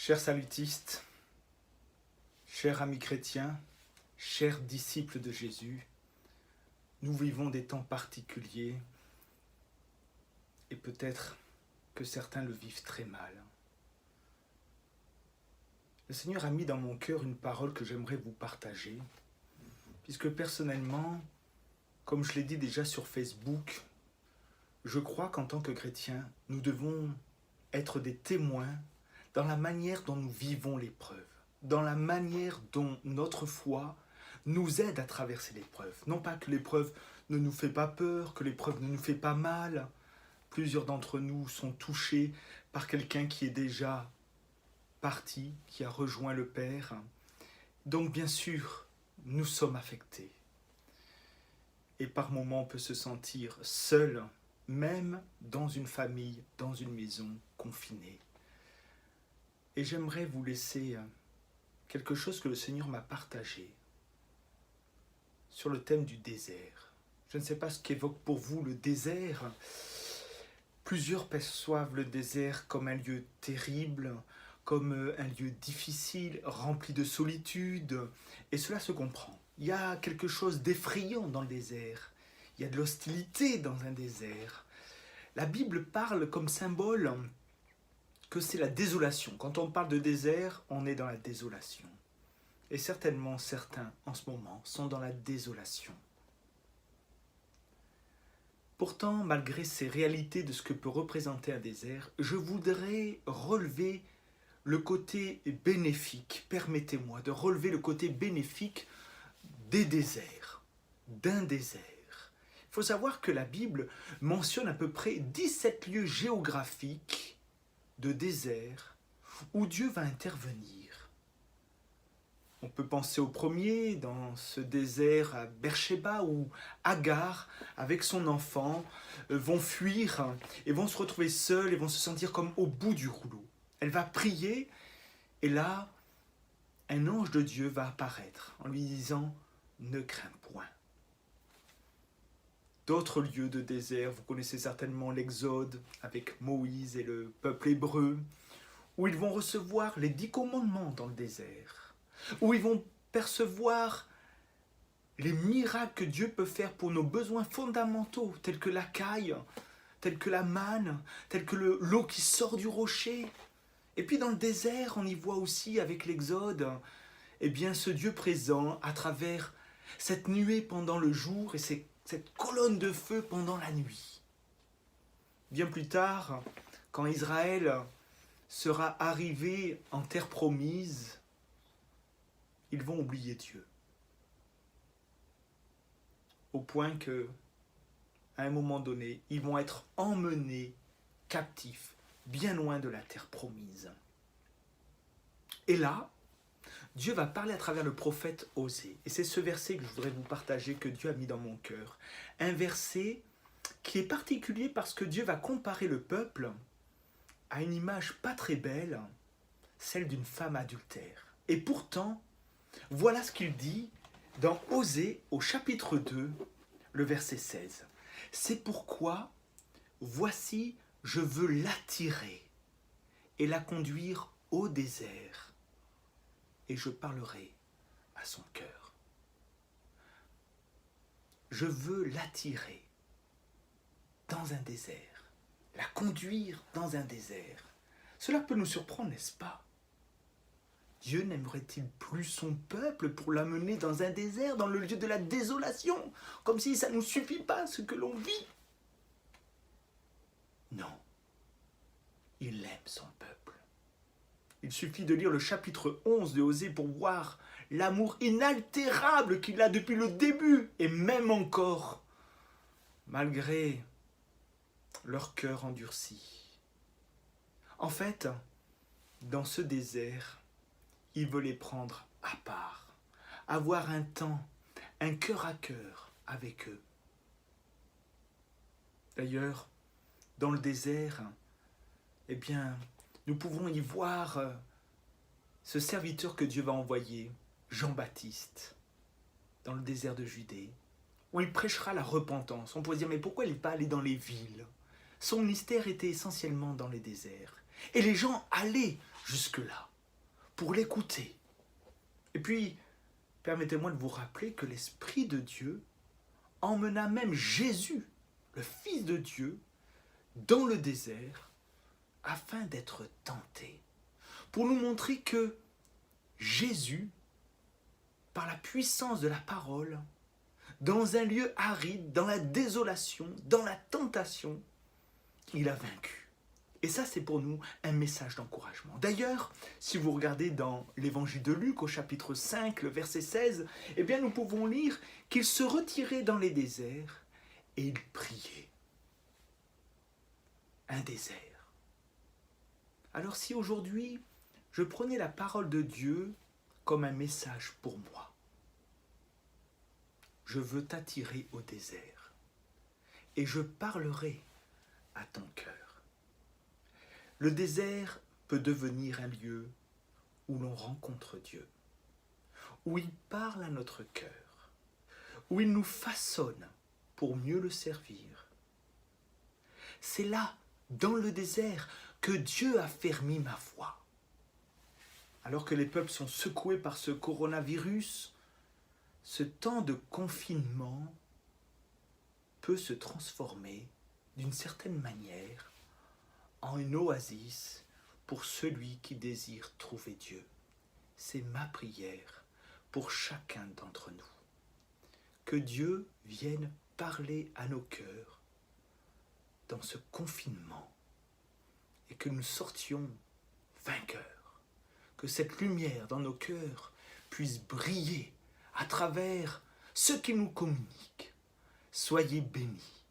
Chers salutistes, chers amis chrétiens, chers disciples de Jésus, nous vivons des temps particuliers et peut-être que certains le vivent très mal. Le Seigneur a mis dans mon cœur une parole que j'aimerais vous partager, puisque personnellement, comme je l'ai dit déjà sur Facebook, je crois qu'en tant que chrétiens, nous devons être des témoins dans la manière dont nous vivons l'épreuve, dans la manière dont notre foi nous aide à traverser l'épreuve. Non pas que l'épreuve ne nous fait pas peur, que l'épreuve ne nous fait pas mal. Plusieurs d'entre nous sont touchés par quelqu'un qui est déjà parti, qui a rejoint le Père. Donc bien sûr, nous sommes affectés. Et par moments, on peut se sentir seul, même dans une famille, dans une maison confinée. Et j'aimerais vous laisser quelque chose que le Seigneur m'a partagé sur le thème du désert. Je ne sais pas ce qu'évoque pour vous le désert. Plusieurs perçoivent le désert comme un lieu terrible, comme un lieu difficile, rempli de solitude. Et cela se comprend. Il y a quelque chose d'effrayant dans le désert. Il y a de l'hostilité dans un désert. La Bible parle comme symbole que c'est la désolation. Quand on parle de désert, on est dans la désolation. Et certainement certains, en ce moment, sont dans la désolation. Pourtant, malgré ces réalités de ce que peut représenter un désert, je voudrais relever le côté bénéfique. Permettez-moi de relever le côté bénéfique des déserts, d'un désert. Il faut savoir que la Bible mentionne à peu près 17 lieux géographiques de désert où Dieu va intervenir. On peut penser au premier, dans ce désert à Beersheba, où Agar, avec son enfant, vont fuir et vont se retrouver seuls et vont se sentir comme au bout du rouleau. Elle va prier et là, un ange de Dieu va apparaître en lui disant « Ne crains point ». D'autres lieux de désert, vous connaissez certainement l'Exode avec Moïse et le peuple hébreu, où ils vont recevoir les 10 commandements dans le désert, où ils vont percevoir les miracles que Dieu peut faire pour nos besoins fondamentaux, tels que la caille, tels que la manne, tels que l'eau qui sort du rocher. Et puis dans le désert, on y voit aussi avec l'Exode, eh bien, ce Dieu présent à travers cette nuée pendant le jour et cette colonne de feu pendant la nuit. Bien plus tard, quand Israël sera arrivé en terre promise, ils vont oublier Dieu. Au point que, à un moment donné, ils vont être emmenés captifs, bien loin de la terre promise. Et là, Dieu va parler à travers le prophète Osée. Et c'est ce verset que je voudrais vous partager, que Dieu a mis dans mon cœur. Un verset qui est particulier parce que Dieu va comparer le peuple à une image pas très belle, celle d'une femme adultère. Et pourtant, voilà ce qu'il dit dans Osée au chapitre 2, le verset 16. C'est pourquoi, voici, je veux l'attirer et la conduire au désert. Et je parlerai à son cœur. Je veux l'attirer dans un désert, la conduire dans un désert. Cela peut nous surprendre, n'est-ce pas? Dieu n'aimerait-il plus son peuple pour l'amener dans un désert, dans le lieu de la désolation, comme si ça ne nous suffit pas ce que l'on vit? Non, il aime son peuple. Il suffit de lire le chapitre 11 de Osée pour voir l'amour inaltérable qu'il a depuis le début, et même encore, malgré leur cœur endurci. En fait, dans ce désert, il veut les prendre à part, avoir un temps, un cœur à cœur avec eux. D'ailleurs, dans le désert, eh bien, nous pouvons y voir ce serviteur que Dieu va envoyer, Jean-Baptiste, dans le désert de Judée, où il prêchera la repentance. On pourrait dire, mais pourquoi il n'est pas allé dans les villes? Son ministère était essentiellement dans les déserts. Et les gens allaient jusque-là. pour l'écouter. Et puis, permettez-moi de vous rappeler que l'Esprit de Dieu emmena même Jésus, le Fils de Dieu, dans le désert afin d'être tenté, pour nous montrer que Jésus, par la puissance de la parole, dans un lieu aride, dans la désolation, dans la tentation, il a vaincu. Et ça, c'est pour nous un message d'encouragement. D'ailleurs, si vous regardez dans l'évangile de Luc, au chapitre 5, le verset 16, eh bien, nous pouvons lire qu'il se retirait dans les déserts et il priait. Un désert. Alors si aujourd'hui, je prenais la parole de Dieu comme un message pour moi, je veux t'attirer au désert et je parlerai à ton cœur. Le désert peut devenir un lieu où l'on rencontre Dieu, où il parle à notre cœur, où il nous façonne pour mieux le servir. C'est là, dans le désert, que Dieu a fermé ma voix. Alors que les peuples sont secoués par ce coronavirus, ce temps de confinement peut se transformer d'une certaine manière en une oasis pour celui qui désire trouver Dieu. C'est ma prière pour chacun d'entre nous. Que Dieu vienne parler à nos cœurs dans ce confinement et que nous sortions vainqueurs. Que cette lumière dans nos cœurs puisse briller à travers ce qu'il nous communique. Soyez bénis.